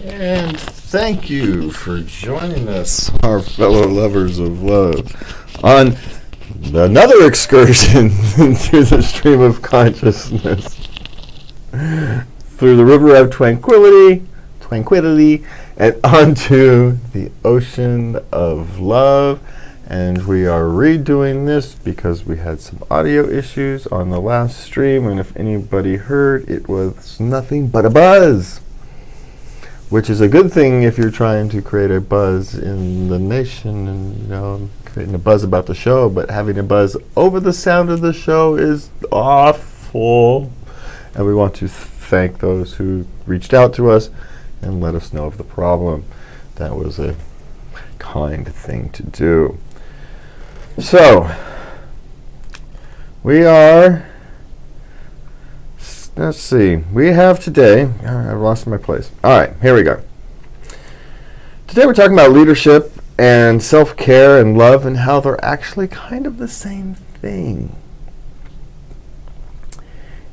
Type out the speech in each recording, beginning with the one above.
And thank you for joining us, our fellow lovers of love, on another excursion through the stream of consciousness, through the river of tranquility, and onto the ocean of love. And we are redoing this because we had some audio issues on the last stream, and if anybody heard, it was nothing but a buzz. Which is a good thing if you're trying to create a buzz in the nation and, creating a buzz about the show, but having a buzz over the sound of the show is awful. And we want to thank those who reached out to us and let us know of the problem. That was a kind thing to do. So, we are... Let's see. We have today... I've lost my place. All right, here we go. Today we're talking about leadership and self-care and love and how they're actually kind of the same thing.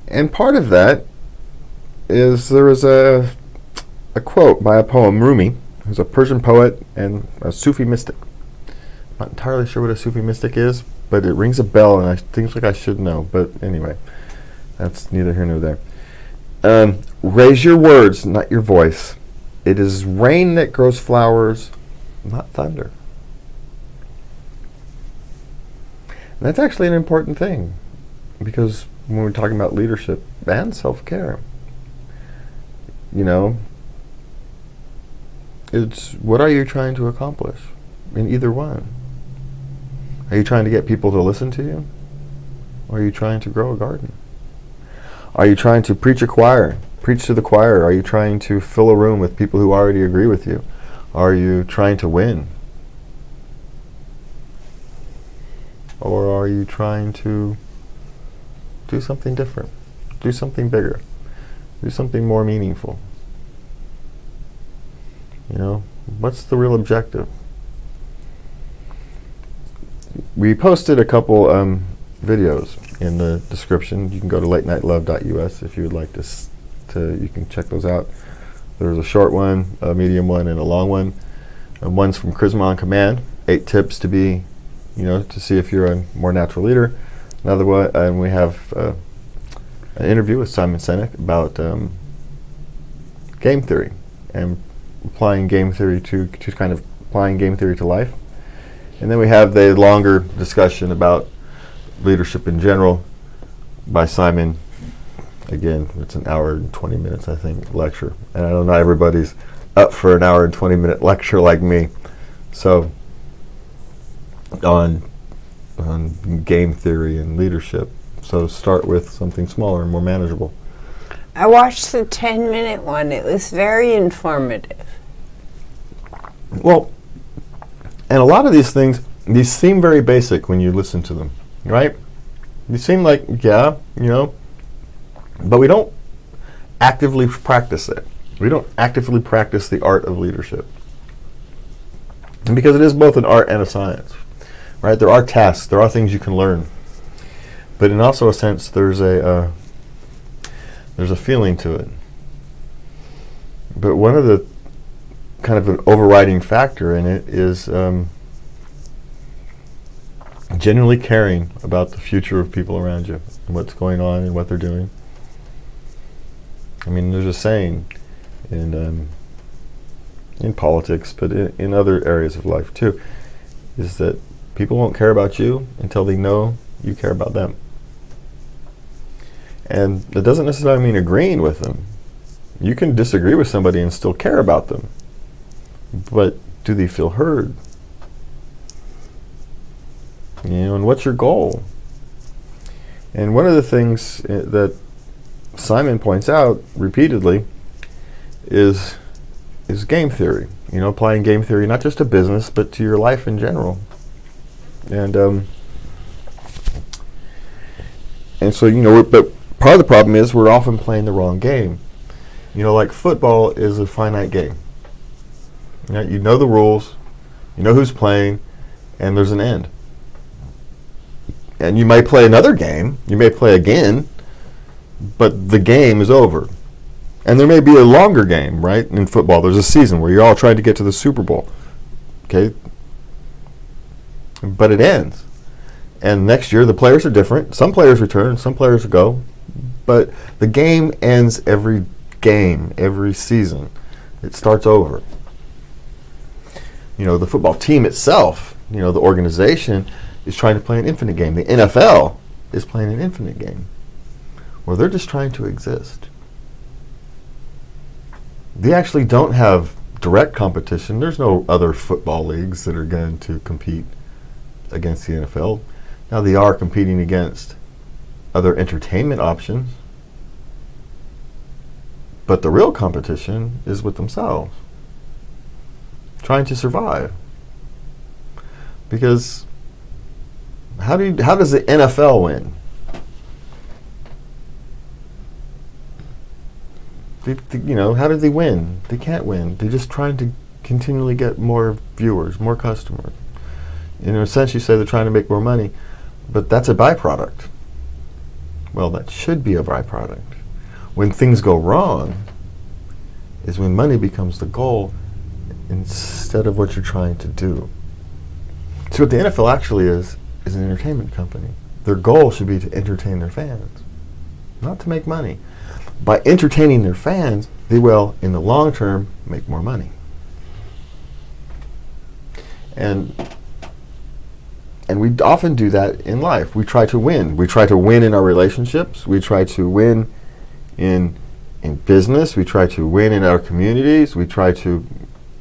And part of that is there was a quote by a poem, Rumi, who's a Persian poet and a Sufi mystic. I'm not entirely sure what a Sufi mystic is, but it rings a bell and I think like I should know. But anyway... That's neither here nor there. Raise your words, not your voice. It is rain that grows flowers, not thunder. And that's actually an important thing, because when we're talking about leadership and self-care, it's what are you trying to accomplish in either one? Are you trying to get people to listen to you? Or are you trying to grow a garden? Are you trying to preach to the choir? Are you trying to fill a room with people who already agree with you? Are you trying to win? Or are you trying to do something different? Do something bigger? Do something more meaningful? What's the real objective? We posted a couple videos in the description. You can go to latenightLove.us if you would like to you can check those out. There's a short one, a medium one, and a long one. One's from Charisma on Command, 8 tips to be, to see if you're a more natural leader. Another one, and we have an interview with Simon Sinek about game theory and applying game theory to applying game theory to life. And then we have the longer discussion about leadership in general by Simon. Again, it's an hour and 20 minutes, I think, lecture. And I know not everybody's up for an hour and 20-minute lecture like me. So, on game theory and leadership. So start with something smaller and more manageable. I watched the 10-minute one. It was very informative. Well, and a lot of these things, these seem very basic when you listen to them. Right? You seem like, but we don't actively practice it. We don't actively practice the art of leadership. And because it is both an art and a science, right? There are tasks, there are things you can learn. But in also a sense, there's a feeling to it. But one of the kind of an overriding factor in it is genuinely caring about the future of people around you and what's going on and what they're doing. I mean, there's a saying in politics, but in other areas of life too, is that people won't care about you until they know you care about them. And that doesn't necessarily mean agreeing with them. You can disagree with somebody and still care about them. But do they feel heard? And what's your goal? And one of the things that Simon points out repeatedly is game theory. Applying game theory not just to business, but to your life in general. And so, but part of the problem is we're often playing the wrong game. Like football is a finite game. You know the rules, you know who's playing, and there's an end. And you might play another game, you may play again, but the game is over. And there may be a longer game, right? In football, there's a season where you're all trying to get to the Super Bowl. Okay? But it ends. And next year, the players are different. Some players return, some players go. But the game ends every game, every season. It starts over. The football team itself, the organization is trying to play an infinite game. The NFL is playing an infinite game where they're just trying to exist. They actually don't have direct competition. There's no other football leagues that are going to compete against the NFL. Now they are competing against other entertainment options, but the real competition is with themselves, trying to survive. Because how does the NFL win? How do they win? They can't win. They're just trying to continually get more viewers, more customers. In a sense, you say they're trying to make more money, but that's a byproduct. Well, that should be a byproduct. When things go wrong is when money becomes the goal instead of what you're trying to do. So what the NFL actually is an entertainment company. Their goal should be to entertain their fans, not to make money. By entertaining their fans, they will, in the long term, make more money. And we often do that in life. We try to win. We try to win in our relationships. We try to win in business. We try to win in our communities. We try to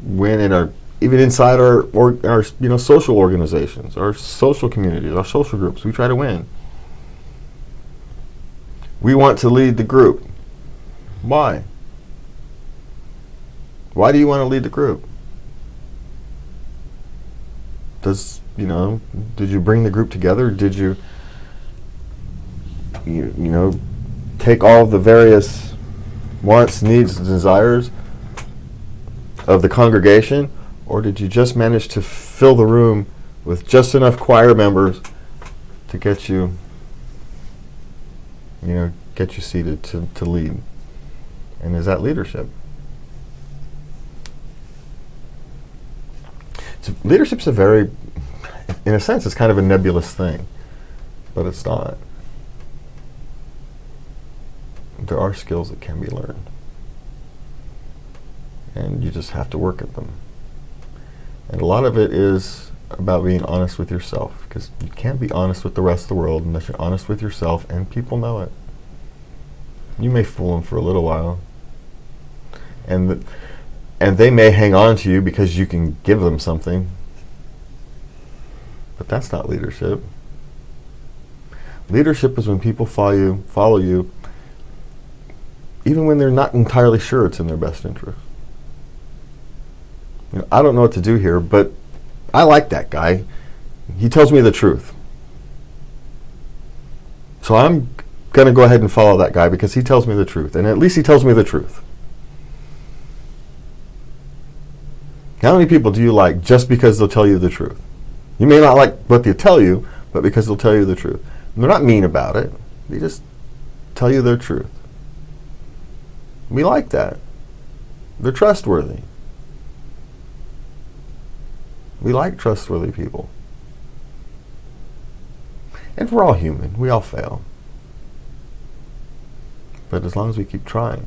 win in even inside our social organizations, our social communities, our social groups. We try to win. We want to lead the group. Why? Why do you want to lead the group? Did you bring the group together? Did you take all the various wants, needs, and desires of the congregation, or did you just manage to fill the room with just enough choir members to get you seated to lead? And is that leadership? Leadership's in a sense, it's kind of a nebulous thing, but it's not. There are skills that can be learned, and you just have to work at them. And a lot of it is about being honest with yourself, because you can't be honest with the rest of the world unless you're honest with yourself, and people know it. You may fool them for a little while, and they may hang on to you because you can give them something, but that's not leadership. Leadership is when people follow you, even when they're not entirely sure it's in their best interest. I don't know what to do here, but I like that guy. He tells me the truth. So I'm going to go ahead and follow that guy because he tells me the truth, and at least he tells me the truth. How many people do you like just because they'll tell you the truth? You may not like what they tell you, but because they'll tell you the truth. And they're not mean about it. They just tell you their truth. We like that. They're trustworthy. We like trustworthy people. And we're all human. We all fail. But as long as we keep trying.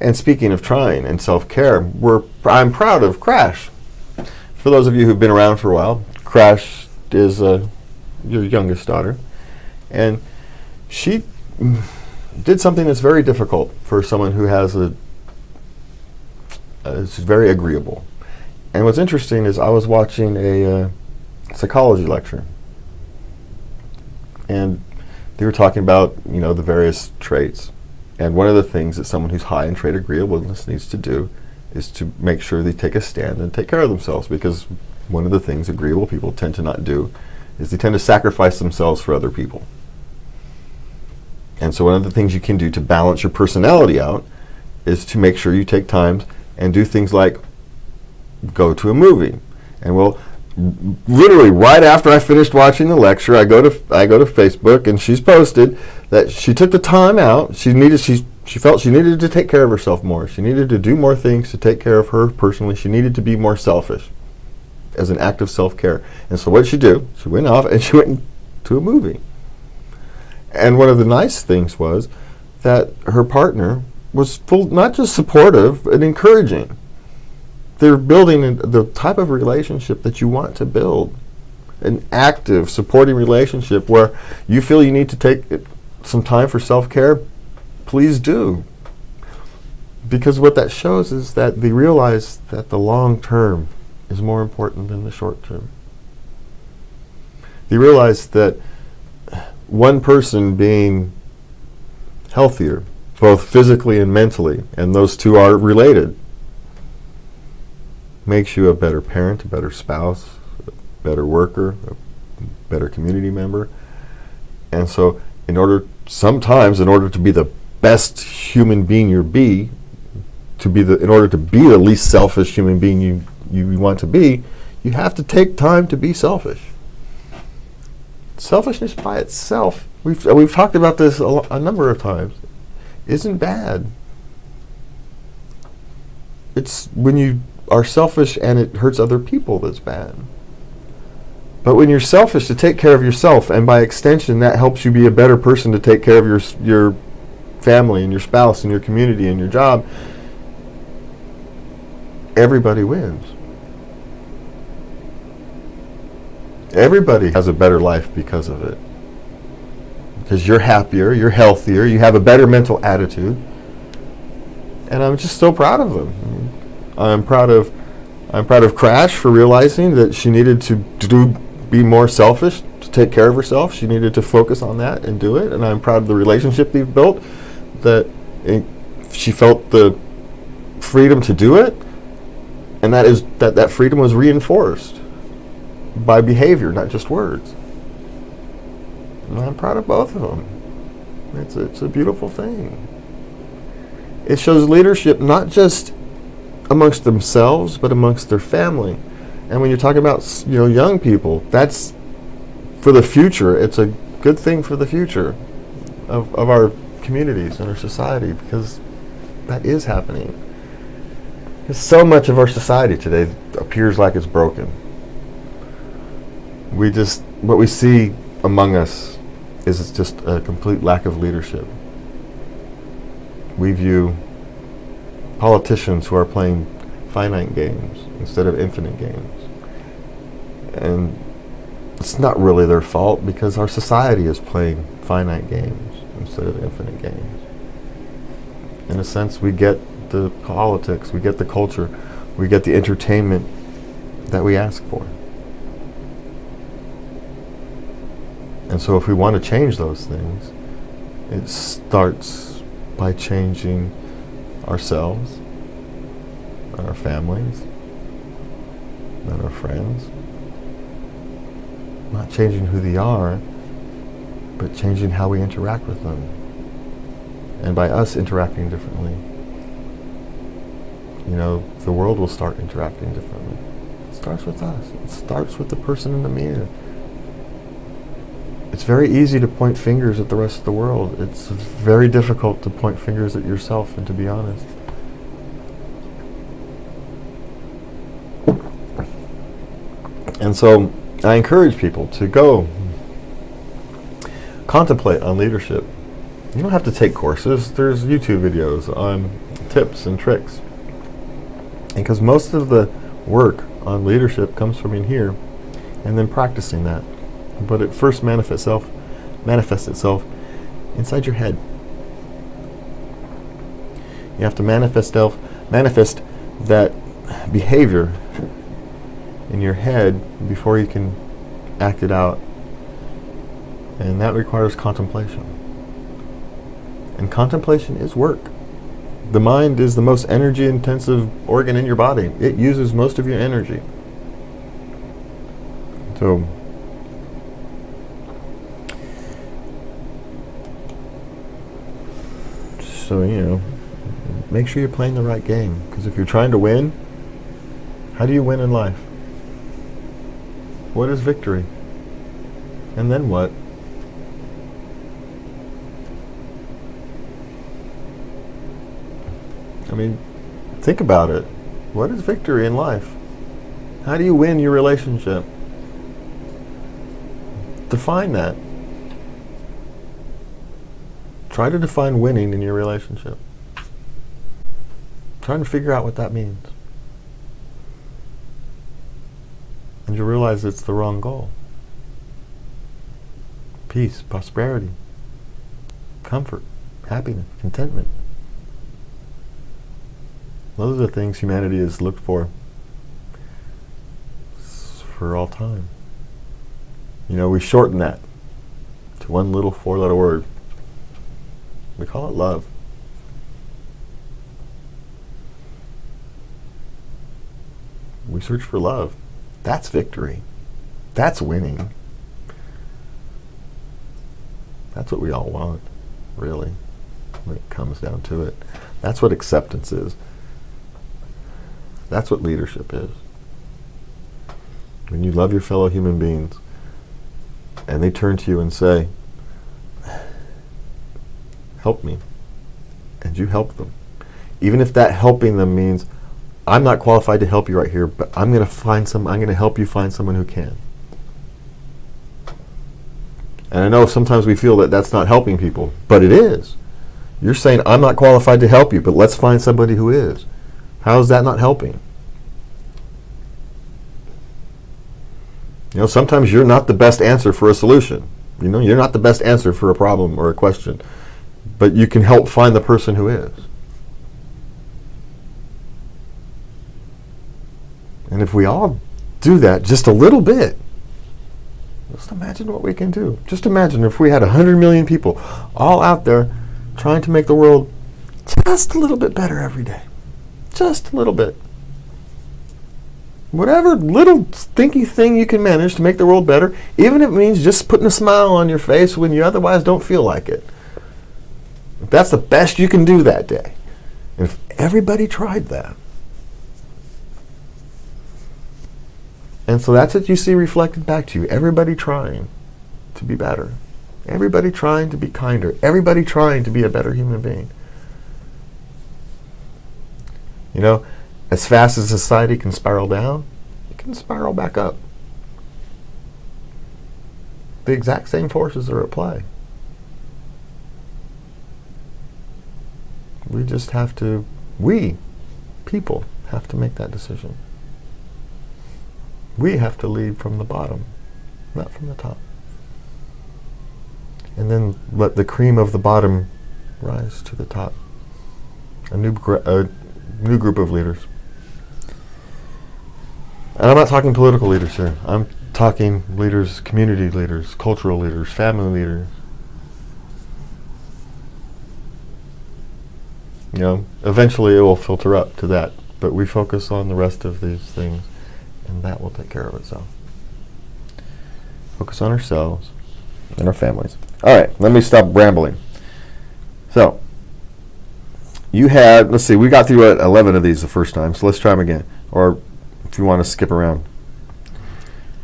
And speaking of trying and self-care, I'm proud of Crash. For those of you who've been around for a while, Crash is your youngest daughter. And she did something that's very difficult for someone who has is very agreeable. And what's interesting is I was watching a psychology lecture. And they were talking about, the various traits. And one of the things that someone who's high in trait agreeableness needs to do is to make sure they take a stand and take care of themselves, because one of the things agreeable people tend to not do is they tend to sacrifice themselves for other people. And so one of the things you can do to balance your personality out is to make sure you take time and do things like go to a movie. And literally right after I finished watching the lecture, I go to Facebook, and she's posted that she took the time out. She She felt she needed to take care of herself more. She needed to do more things to take care of her personally. She needed to be more selfish as an act of self-care. And so what did she do? She went off and she went to a movie. And one of the nice things was that her partner was not just supportive, but encouraging. They're building the type of relationship that you want to build. An active, supporting relationship where you feel you need to take some time for self-care. Please do. Because what that shows is that they realize that the long term is more important than the short term. They realize that one person being healthier, both physically and mentally, and those two are related, makes you a better parent, a better spouse, a better worker, a better community member. And so in order to be the best human being in order to be the least selfish human being you want to be, you have to take time to be selfish. Selfishness by itself, we've talked about this a number of times, isn't bad. It's when you are selfish and it hurts other people that's bad. But when you're selfish to take care of yourself, and by extension that helps you be a better person to take care of your family and your spouse and your community and your job, everybody wins. Everybody has a better life because of it. Because you're happier, you're healthier, you have a better mental attitude. And I'm just so proud of them. I'm proud of Crash for realizing that she needed to be more selfish, to take care of herself. She needed to focus on that and do it. And I'm proud of the relationship they've built, that she felt the freedom to do it, and that freedom was reinforced by behavior, not just words. And I'm proud of both of them. It's a beautiful thing. It shows leadership not just amongst themselves, but amongst their family. And when you're talking about young people, that's for the future. It's a good thing for the future of our communities and our society, because that is happening. Because so much of our society today appears like it's broken. What we see among us is just a complete lack of leadership. We view politicians who are playing finite games instead of infinite games. And it's not really their fault, because our society is playing finite games instead of infinite games. In a sense, we get the politics, we get the culture, we get the entertainment that we ask for. And so if we want to change those things, it starts by changing ourselves and our families and our friends. Not changing who they are, but changing how we interact with them. And by us interacting differently, the world will start interacting differently. It starts with us. It starts with the person in the mirror. It's very easy to point fingers at the rest of the world. It's very difficult to point fingers at yourself, and to be honest. And so I encourage people to go contemplate on leadership. You don't have to take courses. There's YouTube videos on tips and tricks. And because most of the work on leadership comes from in here, and then practicing that. But it first manifests itself inside your head. You have to manifest that behavior in your head before you can act it out. And that requires contemplation. And contemplation is work. The mind is the most energy-intensive organ in your body. It uses most of your energy. So, make sure you're playing the right game. Because if you're trying to win, how do you win in life? What is victory? And then what? I mean, think about it. What is victory in life? How do you win your relationship? Define that. Try to define winning in your relationship. Trying to figure out what that means. And you realize it's the wrong goal. Peace, prosperity, comfort, happiness, contentment. Those are the things humanity has looked for all time. You know, we shorten that to one little 4-letter word. We call it love. We search for love. That's victory. That's winning. That's what we all want, really, when it comes down to it. That's what acceptance is. That's what leadership is. When you love your fellow human beings, and they turn to you and say, help me, and you help them. Even if that helping them means, I'm not qualified to help you right here, but I'm going to help you find someone who can. And I know sometimes we feel that that's not helping people, but it is. You're saying, I'm not qualified to help you, but let's find somebody who is. How is that not helping? You know, sometimes you're not the best answer for a solution. You know, you're not the best answer for a problem or a question, but you can help find the person who is. And if we all do that just a little bit, just imagine what we can do. Just imagine if we had 100 million people all out there trying to make the world just a little bit better every day. Just a little bit. Whatever little stinky thing you can manage to make the world better, even if it means just putting a smile on your face when you otherwise don't feel like it. If that's the best you can do that day. And if everybody tried that. And so that's what you see reflected back to you. Everybody trying to be better. Everybody trying to be kinder. Everybody trying to be a better human being. You know, as fast as society can spiral down, it can spiral back up. The exact same forces are at play. We just have to, people, have to make that decision. We have to lead from the bottom, not from the top. And then let the cream of the bottom rise to the top. A new group of leaders. And I'm not talking political leaders here. I'm talking leaders, community leaders, cultural leaders, family leaders. You know, eventually it will filter up to that, but we focus on the rest of these things, and that will take care of itself. Focus on ourselves and our families. All right, let me stop rambling. So, you had, let's see, we got through 11 of these the first time, so let's try them again. Or if you want to skip around.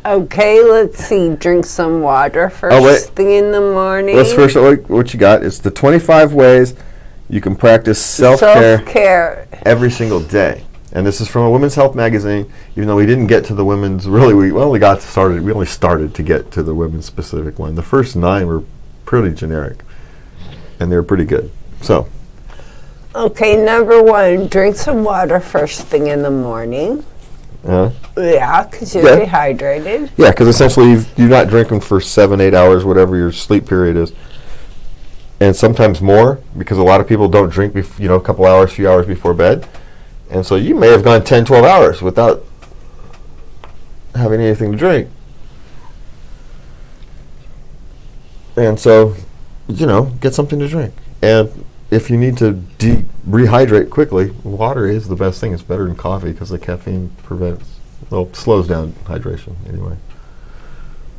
Okay, let's see. Drink some water first thing in the morning. Let's first, what you got is the 25 ways you can practice self-care every single day. And this is from a women's health magazine, even though we didn't get to the women's, really, we only started to get to the women's specific one. The first 9 were pretty generic, and they were pretty good. So. Okay, number 1, drink some water first thing in the morning. Yeah, because you're dehydrated. Yeah, because essentially you're not drinking for 7-8 hours, whatever your sleep period is. And sometimes more, because a lot of people don't drink, a few hours before bed. And so you may have gone 10, 12 hours without having anything to drink. And so, get something to drink. And if you need to rehydrate quickly, water is the best thing. It's better than coffee because the caffeine slows down hydration anyway.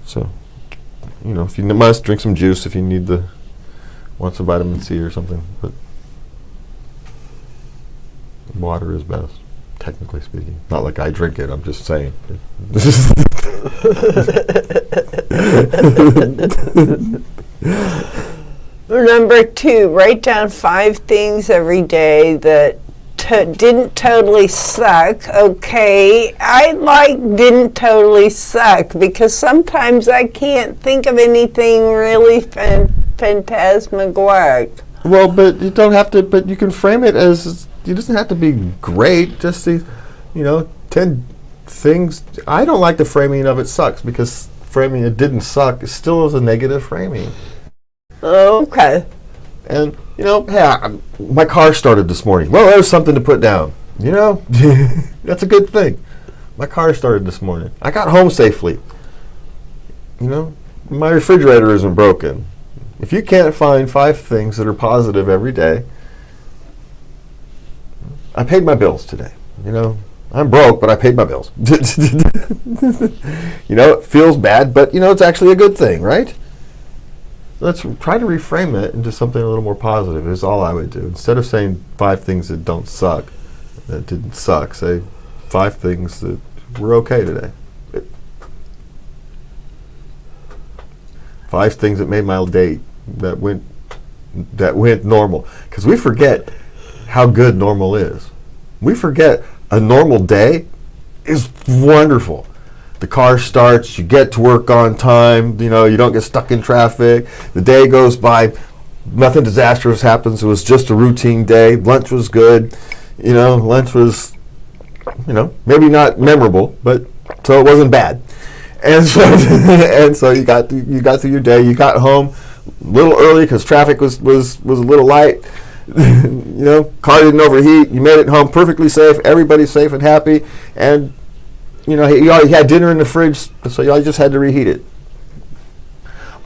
So, if you must, drink some juice if you want some vitamin C or something. But water is best, technically speaking. Not like I drink it, I'm just saying. Number 2, write down 5 things every day that didn't totally suck. Okay, I like didn't totally suck because sometimes I can't think of anything really phantasmagoric. Well, but you don't have to. But you can frame it as it doesn't have to be great. Just see, 10 things. I don't like the framing of it sucks because framing it didn't suck still is a negative framing. Okay. And hey, my car started this morning. Well, there's something to put down. That's a good thing. My car started this morning. I got home safely. My refrigerator isn't broken. If you can't find 5 things that are positive every day, I paid my bills today. I'm broke, but I paid my bills. It feels bad, but it's actually a good thing, right? Let's try to reframe it into something a little more positive is all I would do. Instead of saying 5 things that don't suck, that didn't suck, say 5 things that were okay today. 5 things that made my day that went normal. Because we forget how good normal is. We forget a normal day is wonderful. The car starts, you get to work on time, you don't get stuck in traffic. The day goes by, nothing disastrous happens. It was just a routine day. Lunch was good. Lunch was, maybe not memorable, but so it wasn't bad. And so you got through your day. You got home a little early because traffic was a little light. Car didn't overheat. You made it home perfectly safe. Everybody's safe and happy. And you already had dinner in the fridge, so you just had to reheat it.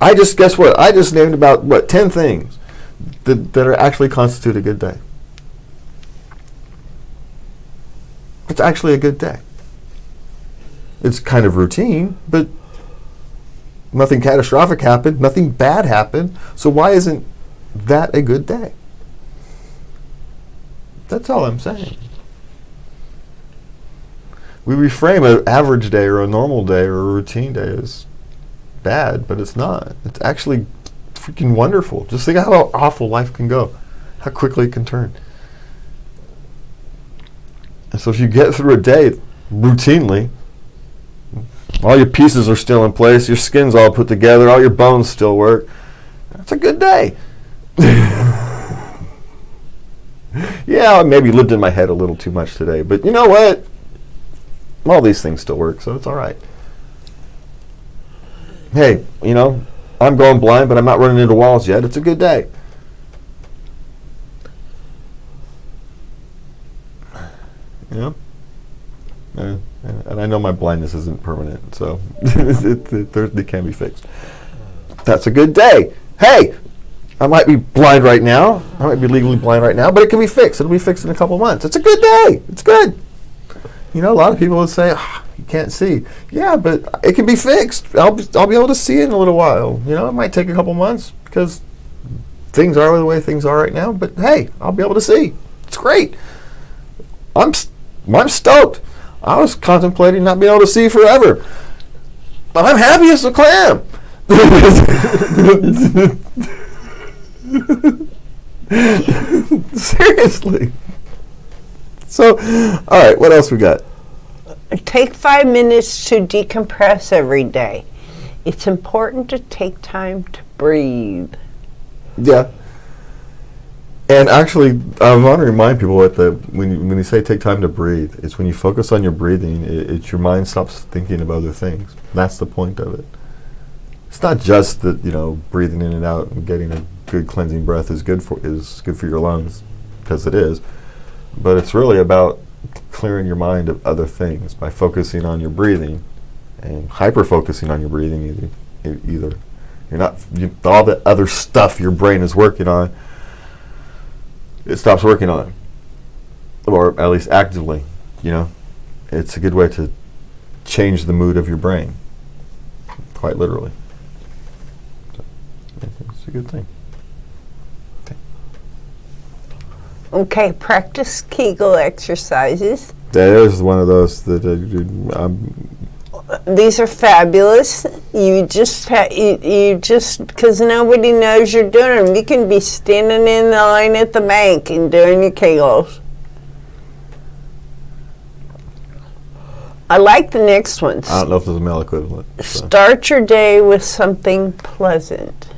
Guess what? I just named about 10 things that are actually constitute a good day. It's actually a good day. It's kind of routine, but nothing catastrophic happened, nothing bad happened. So why isn't that a good day? That's all I'm saying. We reframe an average day or a normal day or a routine day as bad, but it's not. It's actually freaking wonderful. Just think how awful life can go, how quickly it can turn. And so if you get through a day routinely, all your pieces are still in place, your skin's all put together, all your bones still work, that's a good day. Yeah, I maybe lived in my head a little too much today, but you know what? All these things still work, so it's all right. Hey, I'm going blind, but I'm not running into walls yet. It's a good day. And I know my blindness isn't permanent, so they can be fixed. That's a good day. Hey, I might be blind right now. I might be legally blind right now, but it can be fixed. It'll be fixed in a couple months. It's a good day. It's good. A lot of people would say, you can't see. Yeah, but it can be fixed. I'll be able to see it in a little while. It might take a couple months because things are the way things are right now. But hey, I'll be able to see. It's great. I'm stoked. I was contemplating not being able to see forever. But I'm happy as a clam. Seriously. So, all right, what else we got? Take 5 minutes to decompress every day. It's important to take time to breathe. Yeah. And actually, I want to remind people when you say take time to breathe, it's when you focus on your breathing, your mind stops thinking of other things. That's the point of it. It's not just that breathing in and out and getting a good cleansing breath is good for your lungs, because it is. But it's really about clearing your mind of other things by focusing on your breathing and hyper-focusing on your breathing. Either you're not all the other stuff your brain is working on, it stops working on, or at least actively. It's a good way to change the mood of your brain, quite literally. So, it's a good thing. Okay, practice Kegel exercises. That is one of those that these are fabulous. You just because nobody knows you're doing them. You can be standing in the line at the bank and doing your Kegels. I like the next one. I don't know if there's a male equivalent. So. Start your day with something pleasant.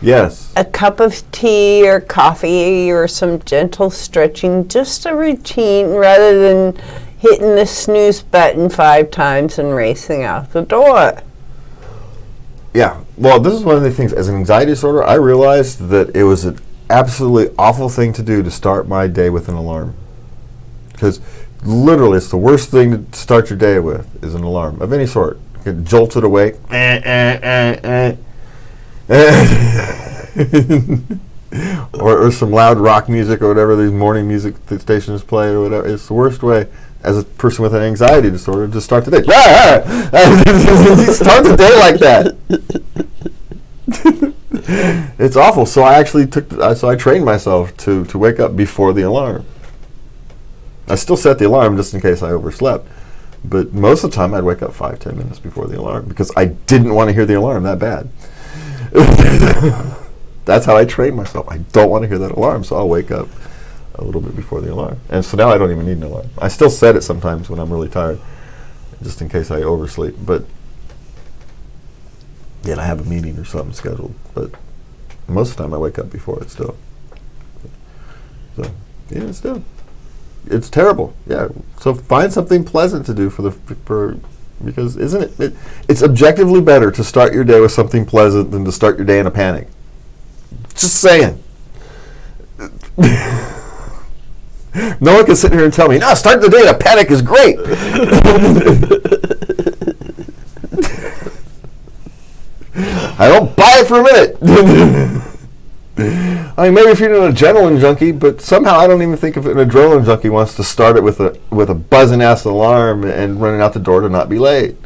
Yes. A cup of tea or coffee or some gentle stretching, just a routine rather than hitting the snooze button 5 times and racing out the door. Yeah. Well, this is one of the things, as an anxiety disorder, I realized that it was an absolutely awful thing to do to start my day with an alarm. Because literally, it's the worst thing to start your day with is an alarm of any sort. Get jolted awake. or some loud rock music or whatever these morning music stations play or whatever. It's the worst way as a person with an anxiety disorder to start the day. Start the day like that. It's awful. So I actually I trained myself to wake up before the alarm. I still set the alarm just in case I overslept. But most of the time I'd wake up 5-10 minutes before the alarm because I didn't want to hear the alarm that bad. That's how I train myself. I don't want to hear that alarm, so I'll wake up a little bit before the alarm. And so now I don't even need an alarm. I still set it sometimes when I'm really tired, just in case I oversleep. But I have a meeting or something scheduled. But most of the time I wake up before it still. So still, it's terrible. Yeah. So find something pleasant to do because isn't it? It's objectively better to start your day with something pleasant than to start your day in a panic. Just saying. No one can sit here and tell me, no, start the day in a panic is great. I don't buy it for a minute. I mean, maybe if you're an adrenaline junkie, but somehow I don't even think if an adrenaline junkie wants to start it with a buzzing ass alarm and running out the door to not be late.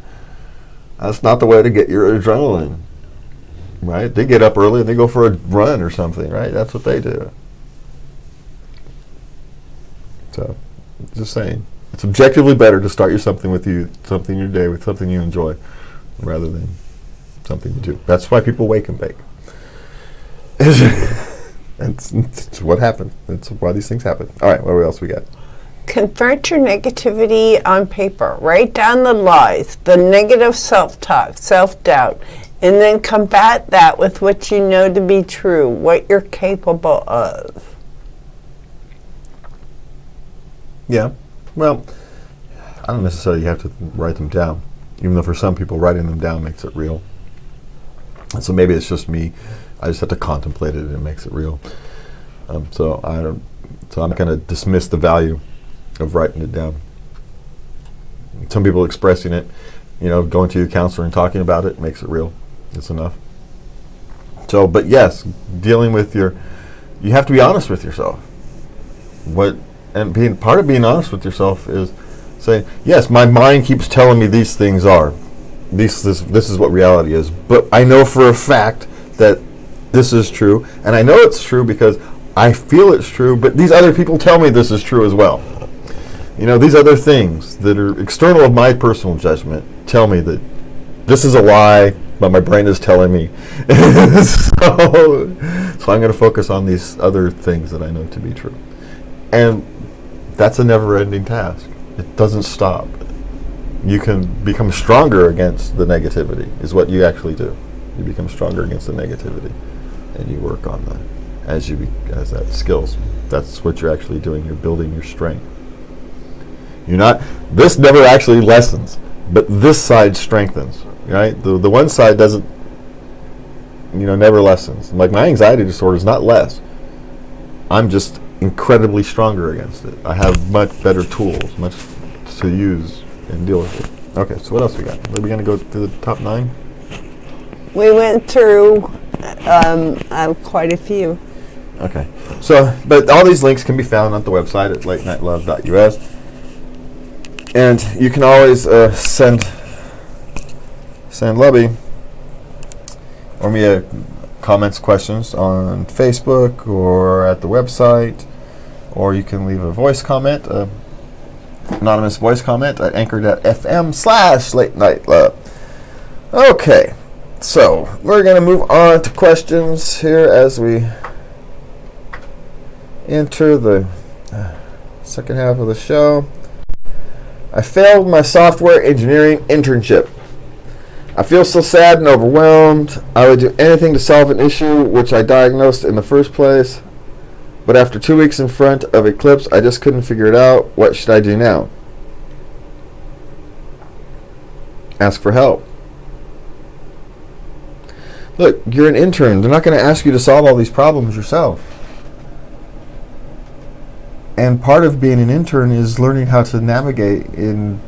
That's not the way to get your adrenaline, right? They get up early and they go for a run or something, right? That's what they do. So, just saying, it's objectively better to start something your day with something you enjoy, rather than something you do. That's why people wake and bake. It's what happens. That's why these things happen. All right, what else we got? Convert your negativity on paper. Write down the lies, the negative self-talk, self-doubt, and then combat that with what you know to be true, what you're capable of. Yeah. Well, I don't necessarily have to write them down, even though for some people writing them down makes it real. And so maybe it's just me. I just have to contemplate it and it makes it real. So I'm going to dismiss the value of writing it down. Some people expressing it, going to your counselor and talking about it makes it real. It's enough. So, but yes, dealing with you have to be honest with yourself. And part of being honest with yourself is saying, yes, my mind keeps telling me these things are. This is what reality is. But I know for a fact that this is true. And I know it's true because I feel it's true, but these other people tell me this is true as well. These other things that are external of my personal judgment tell me that this is a lie, but my brain is telling me. So I'm going to focus on these other things that I know to be true. And that's a never-ending task. It doesn't stop. You can become stronger against the negativity, is what you actually do. You become stronger against the negativity, and you work on that as that skills. That's what you're actually doing. You're building your strength. This never actually lessens, but this side strengthens, right? The one side doesn't, never lessens. Like my anxiety disorder is not less. I'm just incredibly stronger against it. I have much better tools, much to use and deal with it. Okay, so what else we got? Are we going to go through the top 9? We went through quite a few. Okay, but all these links can be found on the website at latenightlove.us. And you can always send Lubby or me comments, questions on Facebook or at the website, or you can leave a voice comment, anonymous voice comment at anchor.fm/latenightlove. Okay, so we're going to move on to questions here as we enter the second half of the show. I failed my software engineering internship. I feel so sad and overwhelmed. I would do anything to solve an issue which I diagnosed in the first place. But after 2 weeks in front of Eclipse, I just couldn't figure it out. What should I do now? Ask for help. Look, you're an intern. They're not going to ask you to solve all these problems yourself. And part of being an intern is learning how to navigate the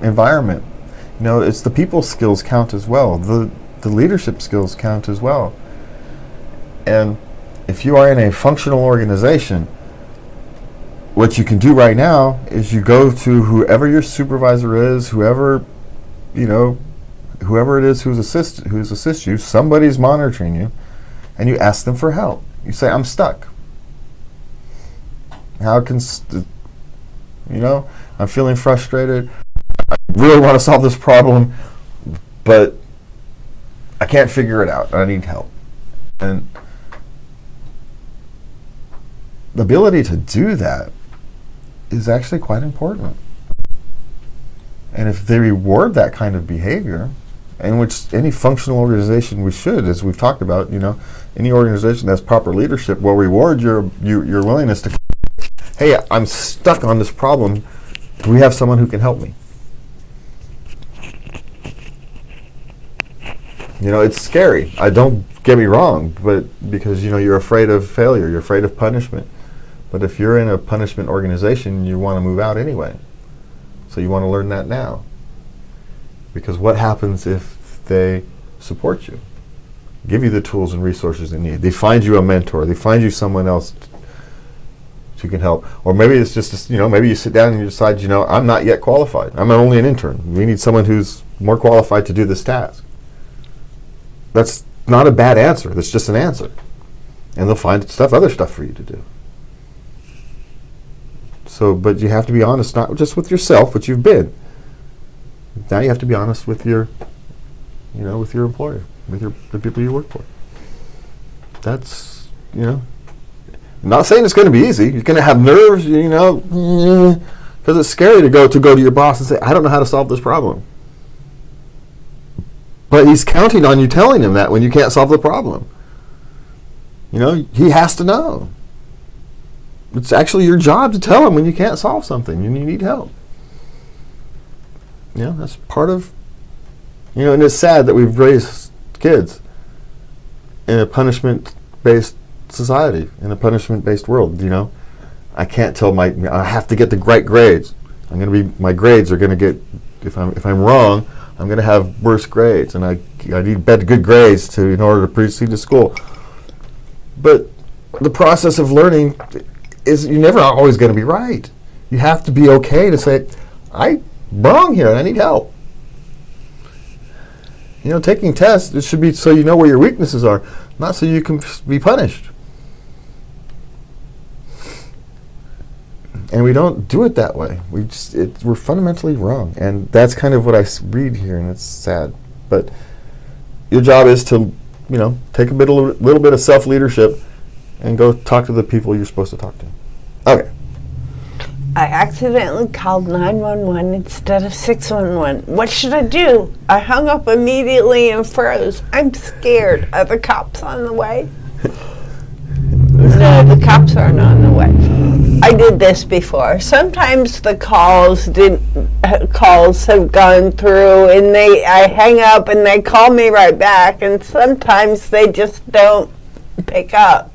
environment. You know, it's the people skills count as well. The leadership skills count as well. And if you are in a functional organization, what you can do right now is you go to whoever your supervisor is, whoever it is who's assist you, somebody's monitoring you, and you ask them for help. You say, I'm stuck. I'm feeling frustrated. I really want to solve this problem, but I can't figure it out. I need help. And the ability to do that is actually quite important. And if they reward that kind of behavior, in which any functional organization should, as we've talked about, any organization that has proper leadership will reward your willingness to, hey, I'm stuck on this problem. Do we have someone who can help me? It's scary. Don't get me wrong, but because you're afraid of failure, you're afraid of punishment. But if you're in a punishment organization, you want to move out anyway. So you want to learn that now. Because what happens if they support you? Give you the tools and resources they need. They find you a mentor. They find you someone else who can help. Or maybe it's just, maybe you sit down and you decide, I'm not yet qualified. I'm only an intern. We need someone who's more qualified to do this task. That's not a bad answer. That's just an answer. And they'll find other stuff for you to do. So, but you have to be honest, not just with yourself, which you've been. Now you have to be honest with your employer, with the people you work for. That's, I'm not saying it's going to be easy. You're going to have nerves, because it's scary to go to your boss and say, I don't know how to solve this problem. But he's counting on you telling him that when you can't solve the problem. He has to know. It's actually your job to tell him when you can't solve something and you need help. That's part of, and it's sad that we've raised kids in a punishment-based society, in a punishment-based world, I can't tell I have to get the right grades. My grades are going to get, if I'm wrong, I'm going to have worse grades, and I need good grades in order to proceed to school. But the process of learning is you're never always going to be right. You have to be okay to say, I'm wrong here and I need help. Taking tests, it should be so you know where your weaknesses are, not so you can be punished. And we don't do it that way. We're fundamentally wrong. And that's kind of what I read here, and it's sad. But your job is to, take a little bit of self-leadership and go talk to the people you're supposed to talk to. Okay. I accidentally called 911 instead of 611. What should I do? I hung up immediately and froze. I'm scared. Are the cops on the way? No, the cops aren't on the way. I did this before. Sometimes the calls have gone through and I hang up and they call me right back, and sometimes they just don't pick up.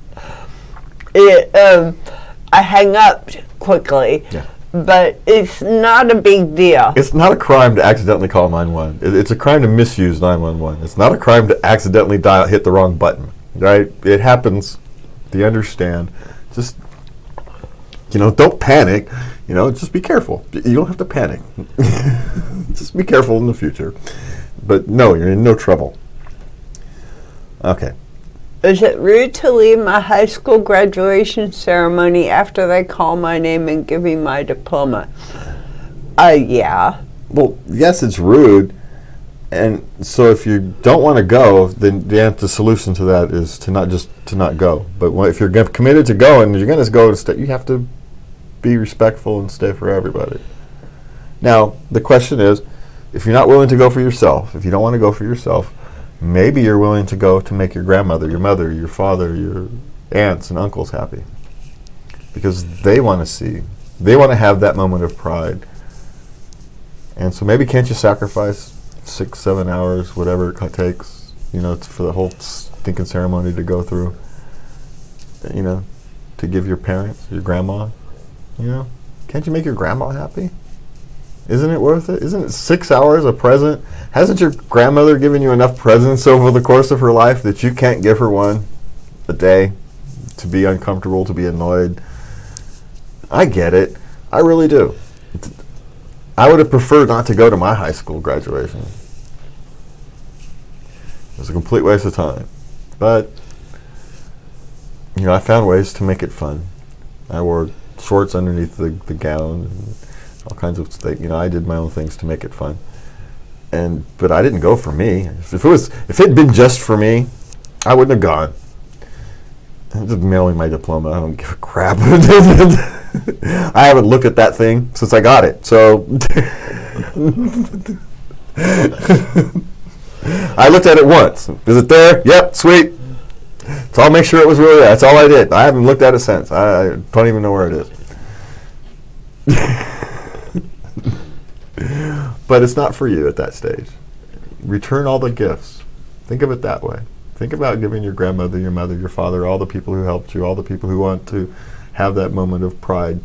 I hang up quickly, but it's not a big deal. It's not a crime to accidentally call 911. It's a crime to misuse 911. It's not a crime to accidentally hit the wrong button, right? It happens. Do you understand? Just, don't panic. Just be careful. You don't have to panic. Just be careful in the future. But no, you're in no trouble. Okay. Is it rude to leave my high school graduation ceremony after they call my name and give me my diploma? Yeah. Well, yes, it's rude. And so if you don't want to go, then the solution to that is to not go. But if you're committed to going, you're going to go, you have to be respectful and stay for everybody. Now, the question is, if you're not willing to go for yourself, if you don't want to go for yourself, maybe you're willing to go to make your grandmother, your mother, your father, your aunts and uncles happy. Because they want to see, they want to have that moment of pride. And so maybe can't you sacrifice 6-7 hours, whatever it takes, for the whole stinking ceremony to go through, to give your parents, your grandma, Can't you make your grandma happy? Isn't it worth it? Isn't it 6 hours a present? Hasn't your grandmother given you enough presents over the course of her life that you can't give her one a day to be uncomfortable, to be annoyed? I get it. I really do. I would have preferred not to go to my high school graduation. It was a complete waste of time. But, I found ways to make it fun. I wore shorts underneath the gown and all kinds of things. I did my own things to make it fun. But I didn't go for me. If it had been just for me, I wouldn't have gone. I'm just mailing my diploma. I don't give a crap. I haven't looked at that thing since I got it. So I looked at it once. Is it there? Yep, sweet. So I'll make sure it was really there. That's all I did. I haven't looked at it since. I don't even know where it is. But it's not for you at that stage. Return all the gifts. Think of it that way. Think about giving your grandmother, your mother, your father, all the people who helped you, all the people who want to have that moment of pride.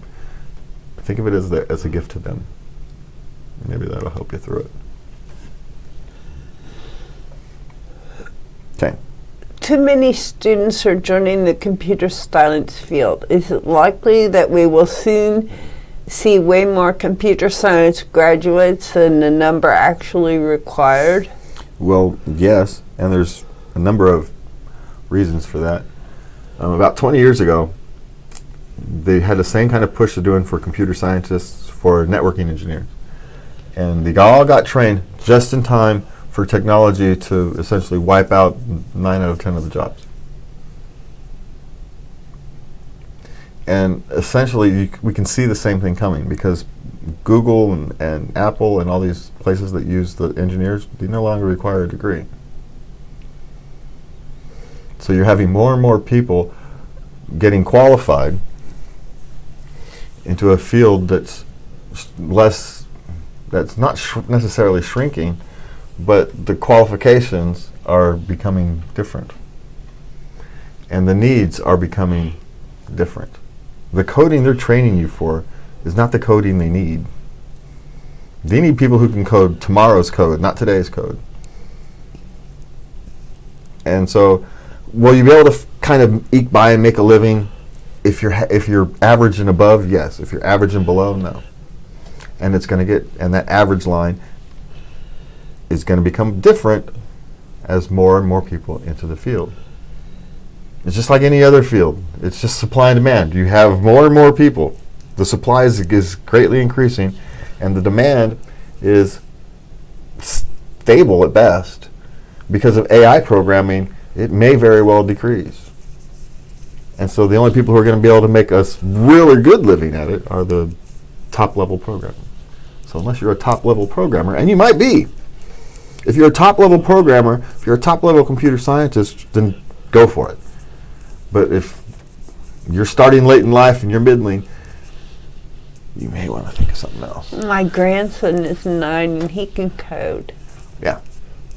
Think of it as a gift to them. Maybe that'll help you through it. Okay. Too many students are joining the computer science field. Is it likely that we will soon see way more computer science graduates than the number actually required? Well, yes, and there's a number of reasons for that. About 20 years ago, they had the same kind of push they're doing for computer scientists for networking engineers. And they all got trained just in time for technology to essentially wipe out 9 out of 10 of the jobs. And essentially, we can see the same thing coming because Google and Apple and all these places that use the engineers, they no longer require a degree. So you're having more and more people getting qualified into a field that's not necessarily shrinking, but the qualifications are becoming different. And the needs are becoming different. The coding they're training you for is not the coding they need. They need people who can code tomorrow's code, not today's code. And so, will you be able to kind of eke by and make a living if you're average and above? Yes. If you're average and below, no. And that average line is going to become different as more and more people enter the field. It's just like any other field. It's just supply and demand. You have more and more people. The supply is greatly increasing, and the demand is stable at best. Because of AI programming, it may very well decrease. And so the only people who are going to be able to make us really good living at it are the top-level programmers. So unless you're a top-level programmer, and you might be, if you're a top-level programmer, if you're a top-level computer scientist, then go for it. But if you're starting late in life and you're middling, you may want to think of something else. My grandson is 9 and he can code. Yeah.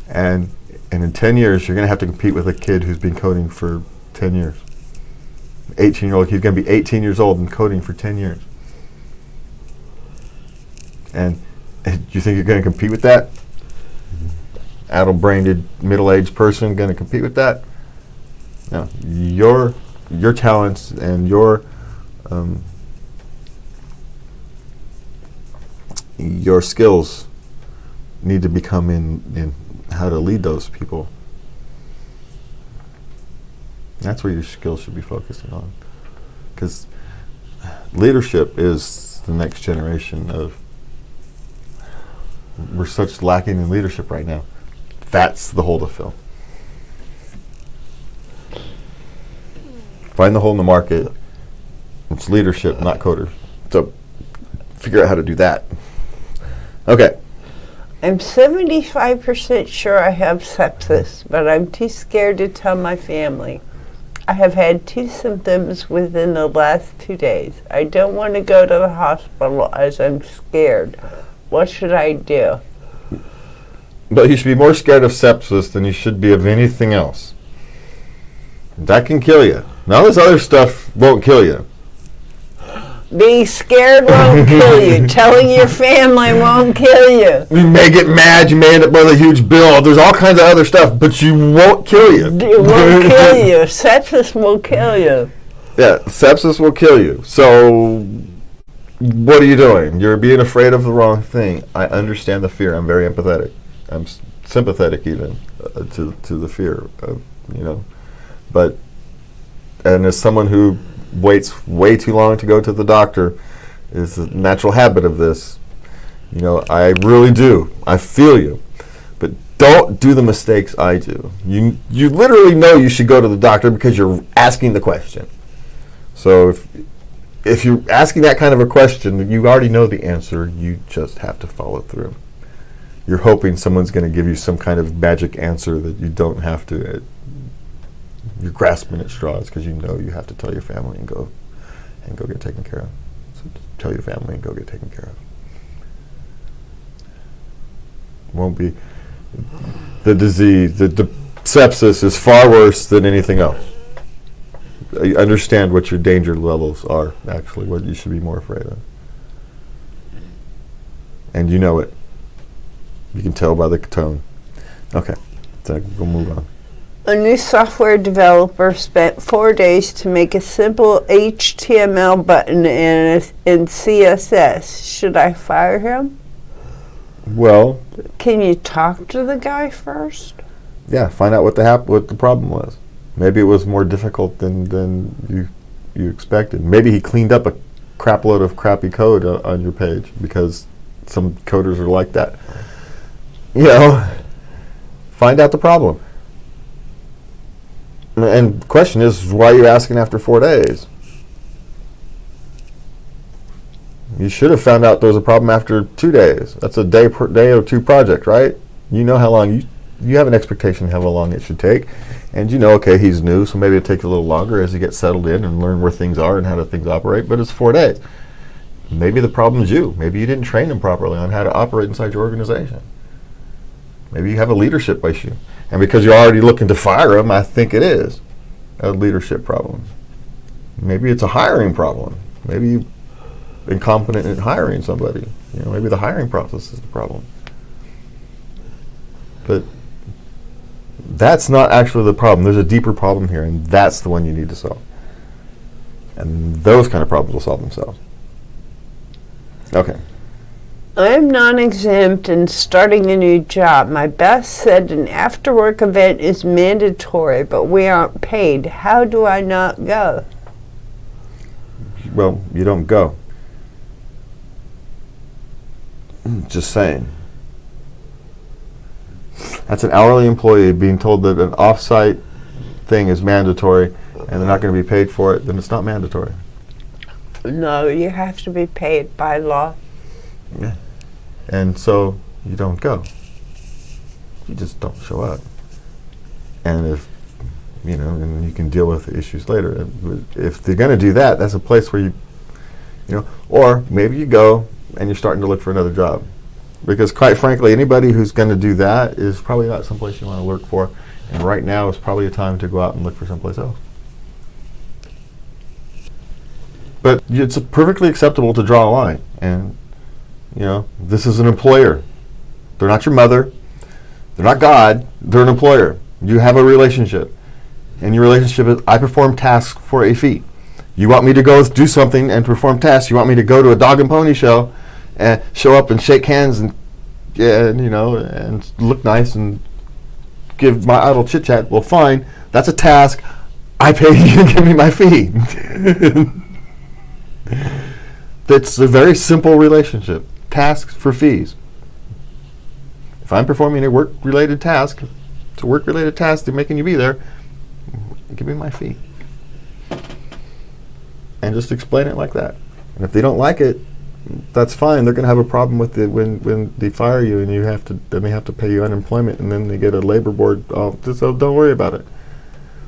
And in 10 years, you're going to have to compete with a kid who's been coding for 10 years. 18-year-old, he's going to be 18 years old and coding for 10 years. And do you think you're going to compete with that? Addle-brained, middle-aged person going to compete with that? No. Your talents and your skills need to become in how to lead those people. That's where your skills should be focusing on. Because leadership is the next generation of... We're such lacking in leadership right now. That's the hole to fill. Find the hole in the market. It's leadership, not coders. So figure out how to do that. Okay. I'm 75% sure I have sepsis, but I'm too scared to tell my family. I have had 2 symptoms within the last 2 days. I don't want to go to the hospital as I'm scared. What should I do? But you should be more scared of sepsis than you should be of anything else. That can kill you. None of this other stuff won't kill you. Being scared won't kill you. Telling your family won't kill you. You may get mad, you may end up with a huge bill. There's all kinds of other stuff, but you won't kill you. It won't kill you. Sepsis will kill you. Yeah, sepsis will kill you. So what are you doing? You're being afraid of the wrong thing. I understand the fear. I'm very empathetic. I'm sympathetic even to the fear of, but, and as someone who waits way too long to go to the doctor, is a natural habit of this. I really do. I feel you. But don't do the mistakes I do. You literally know you should go to the doctor because you're asking the question. So if you're asking that kind of a question, you already know the answer. You just have to follow through. You're hoping someone's going to give you some kind of magic answer that you don't have to. You're grasping at straws because you know you have to tell your family and go get taken care of. So tell your family and go get taken care of. Won't be the disease. The sepsis is far worse than anything else. You understand what your danger levels are. Actually, what you should be more afraid of, and you know it. You can tell by the tone. Okay, so we'll move on. A new software developer spent 4 days to make a simple HTML button in CSS. Should I fire him? Well, can you talk to the guy first? Yeah, find out what the problem was. Maybe it was more difficult than you expected. Maybe he cleaned up a crap load of crappy code on your page, because some coders are like that. Find out the problem. And the question is, why are you asking after 4 days? You should have found out there was a problem after 2 days. That's a day or two project, right? You know how long you have an expectation of how long it should take, and okay, he's new, so maybe it takes a little longer as he gets settled in and learn where things are and how things operate. But it's 4 days. Maybe the problem is you. Maybe you didn't train him properly on how to operate inside your organization. Maybe you have a leadership issue. And because you're already looking to fire him, I think it is a leadership problem. Maybe it's a hiring problem. Maybe you're incompetent in hiring somebody. Maybe the hiring process is the problem. But that's not actually the problem. There's a deeper problem here, and that's the one you need to solve. And those kind of problems will solve themselves. Okay. I'm non-exempt and starting a new job. My boss said an after-work event is mandatory, but we aren't paid. How do I not go? Well, you don't go. Just saying. That's an hourly employee being told that an off-site thing is mandatory and they're not going to be paid for it, then it's not mandatory. No, you have to be paid by law. Yeah. And so you don't go. You just don't show up. And if, and you can deal with the issues later. If they're going to do that, that's a place where or maybe you go and you're starting to look for another job. Because quite frankly, anybody who's going to do that is probably not someplace you want to work for. And right now is probably a time to go out and look for someplace else. But it's perfectly acceptable to draw a line. And this is an employer. They're not your mother. They're not God. They're an employer. You have a relationship. And your relationship is, I perform tasks for a fee. You want me to go do something and perform tasks. You want me to go to a dog and pony show and show up and shake hands and look nice and give my idle chit-chat. Well, fine. That's a task. I pay you to give me my fee. That's a very simple relationship. Tasks for fees. If I'm performing a work-related task, it's a work-related task, they're making you be there, give me my fee. And just explain it like that. And if they don't like it, that's fine. They're going to have a problem with it when they fire you, and then they have to pay you unemployment, and then they get a labor board. So don't worry about it.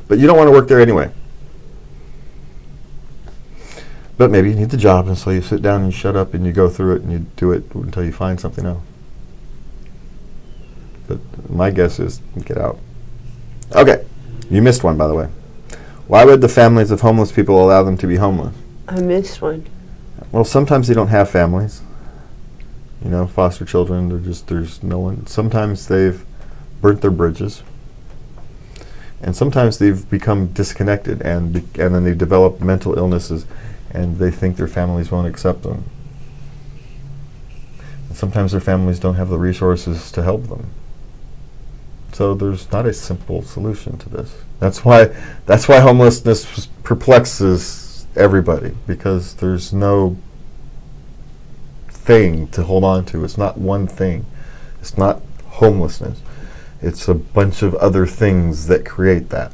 But you don't want to work there anyway. But maybe you need the job, and so you sit down and you shut up and you go through it and you do it until you find something else. But my guess is get out. Okay, you missed one, by the way. Why would the families of homeless people allow them to be homeless? I missed one. Well, sometimes they don't have families. Foster children, there's no one. Sometimes they've burnt their bridges. And sometimes they've become disconnected and then they've developed mental illnesses and they think their families won't accept them. And sometimes their families don't have the resources to help them. So there's not a simple solution to this. That's why homelessness perplexes everybody, because there's no thing to hold on to. It's not one thing. It's not homelessness. It's a bunch of other things that create that.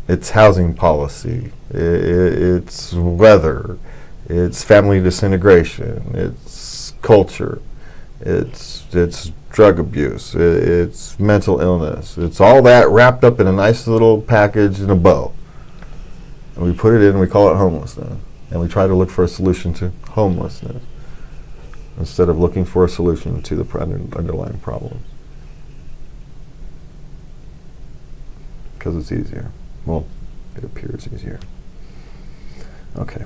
It's housing policy. It's weather. It's family disintegration. It's culture. It's drug abuse. It's mental illness. It's all that wrapped up in a nice little package in a bow. And we put it in and we call it homelessness. And we try to look for a solution to homelessness instead of looking for a solution to the underlying problems. Because it's easier. Well, it appears easier. Okay.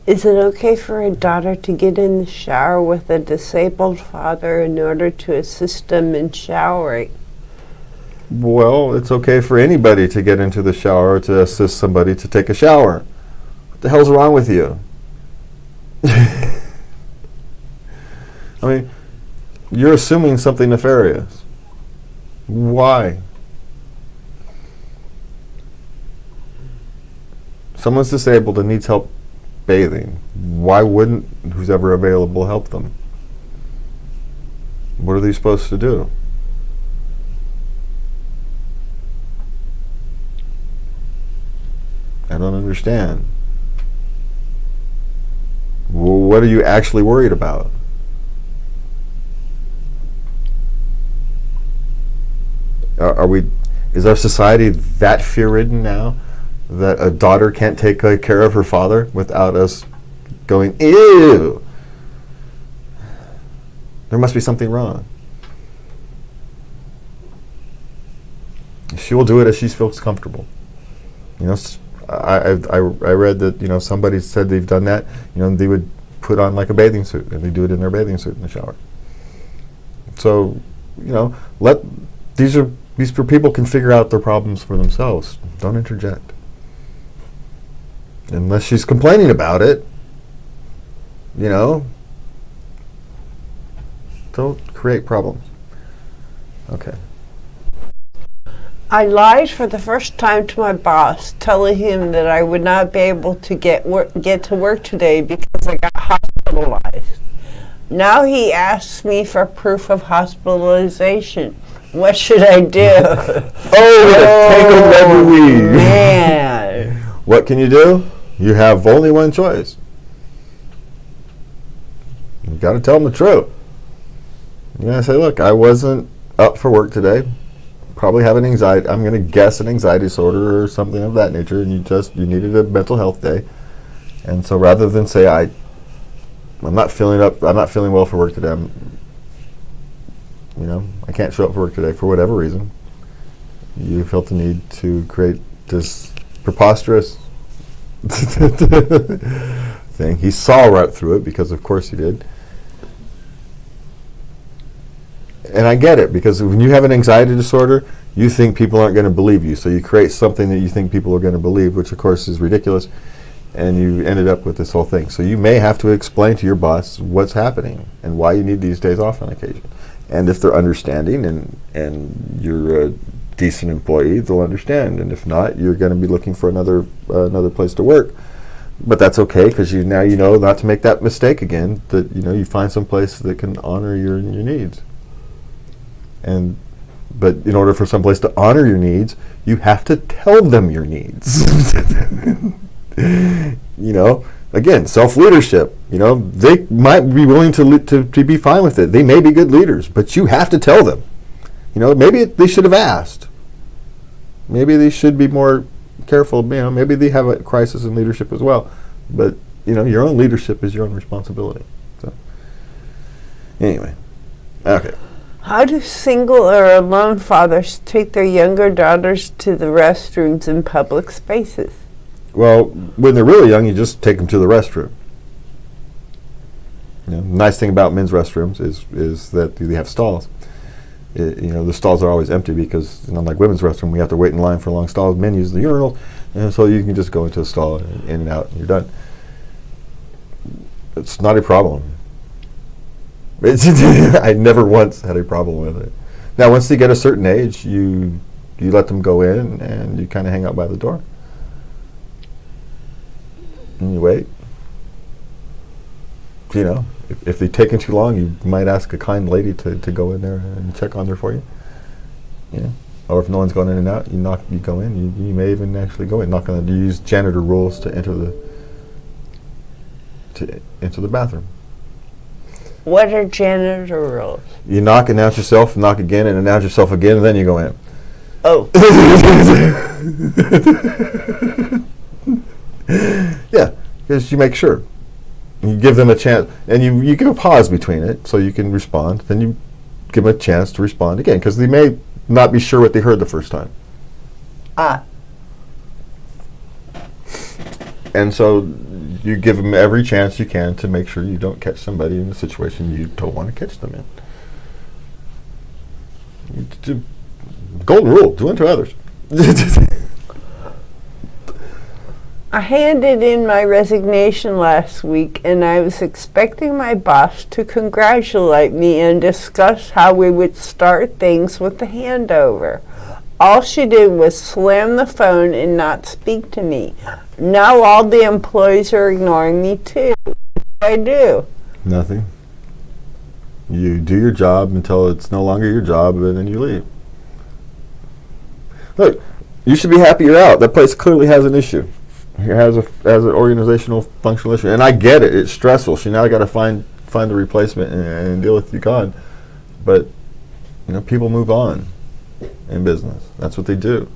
Is it okay for a daughter to get in the shower with a disabled father in order to assist them in showering? Well, it's okay for anybody to get into the shower to assist somebody to take a shower. What the hell's wrong with you? I mean, you're assuming something nefarious. Why? Someone's disabled and needs help bathing. Why wouldn't who's ever available help them? What are they supposed to do? I don't understand. What are you actually worried about? Is our society that fear-ridden now that a daughter can't take care of her father without us going, ew? There must be something wrong. She will do it as she feels comfortable. I read that somebody said they've done that. They would put on like a bathing suit and they do it in their bathing suit in the shower. So these people can figure out their problems for themselves. Don't interject. Unless she's complaining about it, don't create problems. Okay. I lied for the first time to my boss, telling him that I would not be able to get to work today because I got hospitalized. Now he asks me for proof of hospitalization. What should I do? Tangled man. What can you do? You have only one choice. You got to tell them the truth. You're going to say, look, I wasn't up for work today. Probably have an anxiety. I'm going to guess an anxiety disorder or something of that nature, and you needed a mental health day. And so rather than say I'm not feeling well for work today. I can't show up for work today for whatever reason. You felt the need to create this preposterous thing. He saw right through it because, of course, he did. And I get it, because when you have an anxiety disorder, you think people aren't going to believe you. So you create something that you think people are going to believe, which, of course, is ridiculous. And you ended up with this whole thing. So you may have to explain to your boss what's happening and why you need these days off on occasion. And if they're understanding and you're a decent employee, they'll understand. And if not, you're going to be looking for another place to work. But that's okay, because now you know not to make that mistake again, that you find some place that can honor your needs. And But in order for someplace to honor your needs, you have to tell them your needs. Again, self-leadership. They might be willing to be fine with it. They may be good leaders, but you have to tell them. Maybe they should have asked. Maybe they should be more careful. Maybe they have a crisis in leadership as well. But your own leadership is your own responsibility. So, anyway, okay. How do single or alone fathers take their younger daughters to the restrooms in public spaces? Well, when they're really young, you just take them to the restroom. The nice thing about men's restrooms is that they have stalls. The stalls are always empty because, unlike women's restroom, we have to wait in line for long stalls. Men use the urinals, and so you can just go into a stall and in and out, and you're done. It's not a problem. I never once had a problem with it. Now, once they get a certain age, you let them go in, and you kind of hang out by the door. And you wait. If they've taken too long, you might ask a kind lady to go in there and check on there for you. Or if no one's going in and out, you go in. You may even actually go in. You use janitor rules to enter the bathroom. What are janitor rules? You knock, announce yourself, knock again, and announce yourself again, and then you go in. Oh. Yeah, because you make sure. You give them a chance, and you give a pause between it so you can respond. Then you give them a chance to respond again, because they may not be sure what they heard the first time. And so you give them every chance you can to make sure you don't catch somebody in a situation you don't want to catch them in. Golden rule, do unto others. I handed in my resignation last week, and I was expecting my boss to congratulate me and discuss how we would start things with the handover. All she did was slam the phone and not speak to me. Now all the employees are ignoring me too. What do I do? Nothing. You do your job until it's no longer your job, and then you leave. Look, you should be happy you're out. That place clearly has an issue. It has an organizational functional issue, and I get it. It's stressful. She now got to find a replacement and deal with you gone. But people move on in business. That's what they do.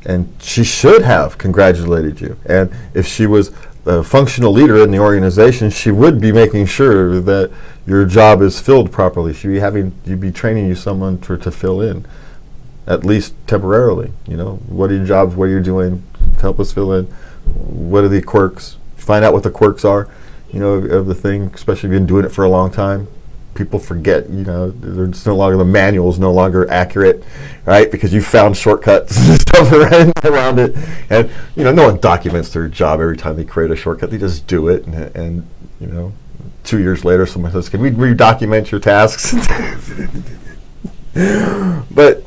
And she should have congratulated you. And if she was a functional leader in the organization, she would be making sure that your job is filled properly. You'd be training you someone to fill in, at least temporarily. What are your jobs? What are you doing? Help us fill in. What are the quirks? Find out what the quirks are, of the thing. Especially if you've been doing it for a long time. People forget, there's no longer, the manual's no longer accurate, right? Because you found shortcuts and stuff around it. And, no one documents their job every time they create a shortcut. They just do it. And 2 years later, someone says, can we redocument your tasks? But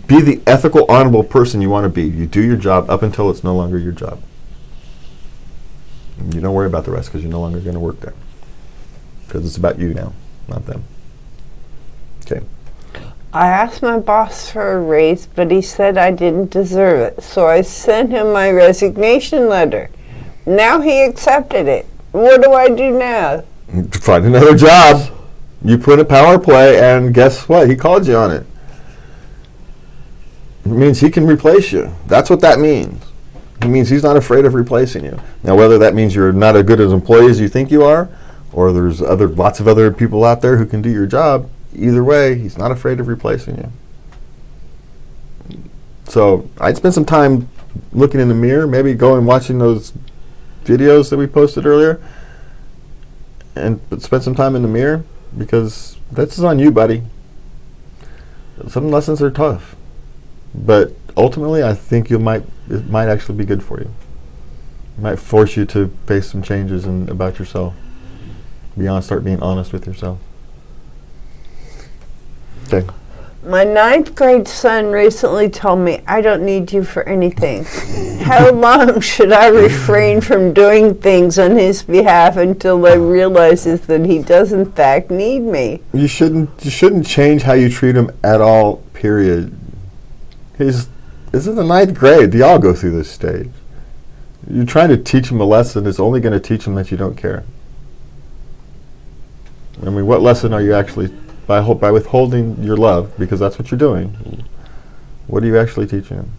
be the ethical, honorable person you want to be. You do your job up until it's no longer your job. You don't worry about the rest because you're no longer going to work there. Because it's about you now, not them. Okay. I asked my boss for a raise, but he said I didn't deserve it. So I sent him my resignation letter. Now he accepted it. What do I do now? Find another job. You put a power play, and guess what? He called you on it. It means he can replace you. That's what that means. It means he's not afraid of replacing you. Now, whether that means you're not as good as employee as you think you are, or there's lots of other people out there who can do your job, either way, he's not afraid of replacing you. So I'd spend some time looking in the mirror, maybe go and watching those videos that we posted earlier, and spend some time in the mirror, because this is on you, buddy. Some lessons are tough, but ultimately I think it might actually be good for you. It might force you to face some changes about yourself. Start being honest with yourself. Okay. My 9th grade son recently told me, I don't need you for anything. How long should I refrain from doing things on his behalf until he realizes that he does in fact need me? You shouldn't change how you treat him at all, period. This is the 9th grade. They all go through this stage. You're trying to teach him a lesson. It's only going to teach him that you don't care. I mean, what lesson are you actually, by withholding your love, because that's what you're doing, what are you actually teaching him?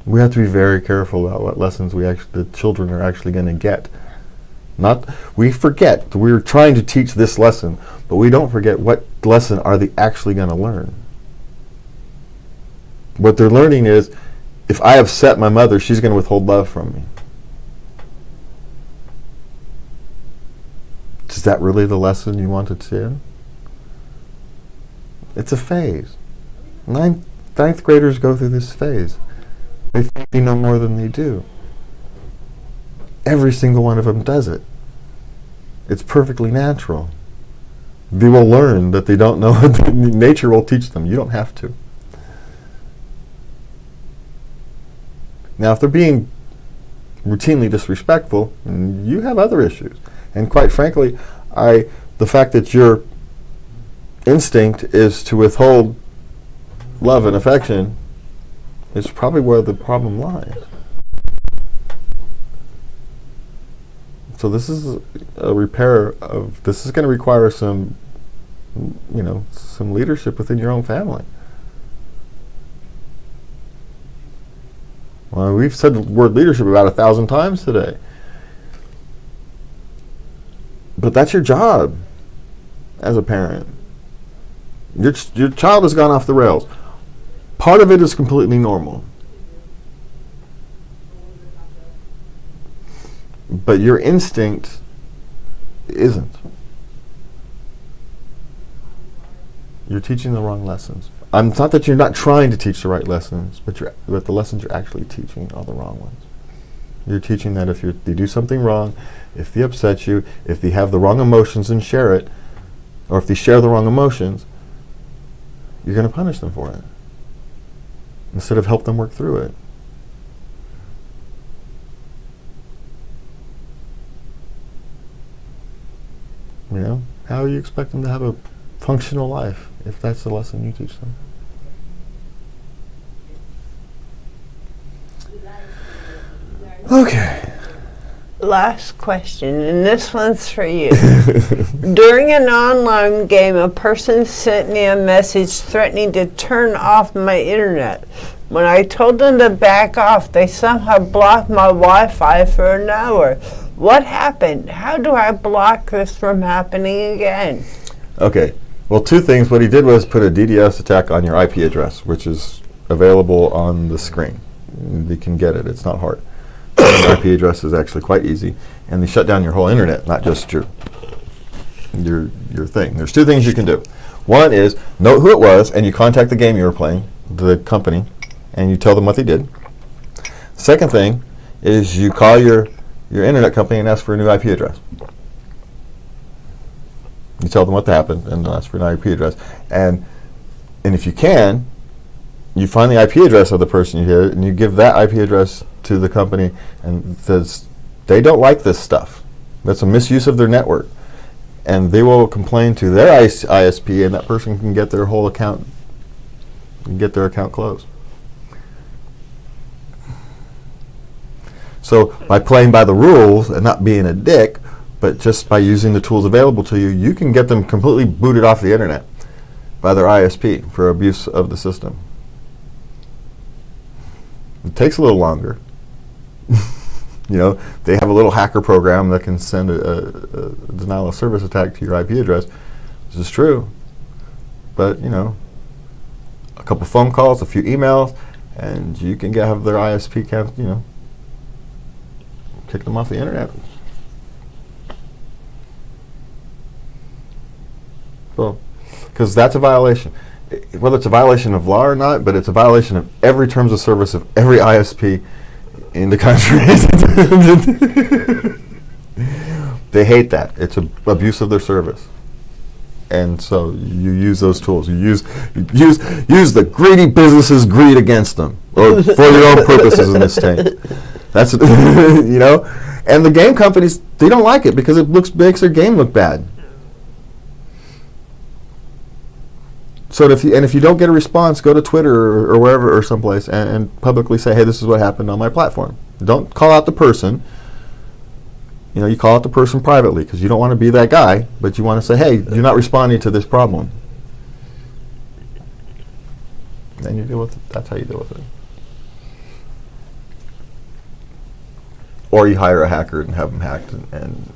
We have to be very careful about what lessons the children are actually going to get. We forget that we're trying to teach this lesson, but we don't forget what lesson are they actually going to learn. What they're learning is, if I upset my mother, she's going to withhold love from me. Is that really the lesson you wanted to see? It's a phase. Ninth graders go through this phase. They think they know more than they do. Every single one of them does it. It's perfectly natural. They will learn that they don't know. Nature will teach them. You don't have to. Now, if they're being routinely disrespectful, you have other issues. And quite frankly, the fact that your instinct is to withhold love and affection is probably where the problem lies. So this is a repair of, this is going to require some leadership within your own family. Well, we've said the word leadership about 1,000 times today. But that's your job as a parent. Your child has gone off the rails. Part of it is completely normal. But your instinct isn't. You're teaching the wrong lessons. It's not that you're not trying to teach the right lessons, but the lessons you're actually teaching are the wrong ones. You're teaching that if they do something wrong, if they upset you, if they have the wrong emotions and share it, or if they share the wrong emotions, you're going to punish them for it instead of help them work through it. How do you expect them to have a functional life if that's the lesson you teach them? Okay. Last question, and this one's for you. During an online game, a person sent me a message threatening to turn off my internet. When I told them to back off, they somehow blocked my Wi-Fi for an hour. What happened? How do I block this from happening again? Okay. Well, two things. What he did was put a DDoS attack on your IP address, which is available on the screen. You can get it. It's not hard. Your IP address is actually quite easy, and they shut down your whole internet, not just your thing. There's two things you can do. One is note who it was, and you contact the game you were playing, the company, and you tell them what they did. Second thing is you call your internet company and ask for a new IP address. You tell them what happened and ask for an IP address, and if you can, you find the IP address of the person you hit, and you give that IP address to the company, and says they don't like this stuff. That's a misuse of their network, and they will complain to their ISP, and that person can get their whole account, get their account closed. So by playing by the rules and not being a dick, but just by using the tools available to you, you can get them completely booted off the internet by their ISP for abuse of the system. It takes a little longer. They have a little hacker program that can send a denial of service attack to your IP address. This is true. But, a couple phone calls, a few emails, and you can have their ISP kick them off the internet. Well, because that's a violation. Whether it's a violation of law or not, but it's a violation of every terms of service of every ISP in the country. They hate that. It's an abuse of their service. And so you use those tools. You use the greedy businesses' greed against them, or for your own purposes in this case. That's you know. And the game companies, they don't like it because it makes their game look bad. So if you don't get a response, go to Twitter or wherever or someplace and publicly say, hey, this is what happened on my platform. Don't call out the person. You know, you call out the person privately because you don't want to be that guy, but you want to say, hey, you're not responding to this problem. And you deal with it. That's how you deal with it. Or you hire a hacker and have them hacked and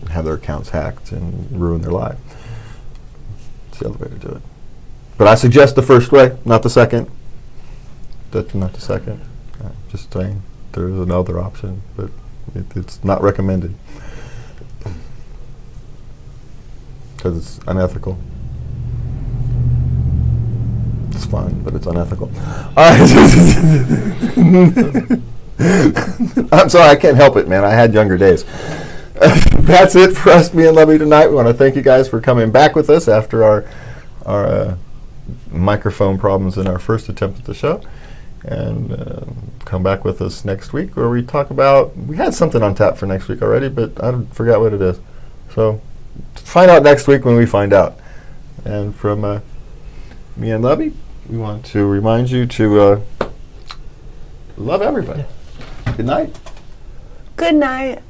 have their accounts hacked and ruin their life. It's the other way to do it. But I suggest the first way, not the second. That's not the second. Just saying, there's another option, but it's not recommended because it's unethical. It's fun, but it's unethical. All right. I'm sorry, I can't help it, man. I had younger days. That's it for us, me and Lovey, tonight. We want to thank you guys for coming back with us after our microphone problems in our first attempt at the show. And come back with us next week where we talk about, we had something on tap for next week already, but I forgot what it is. So find out next week when we find out. And from me and Lovey, we want to remind you to love everybody. Good night. Good night.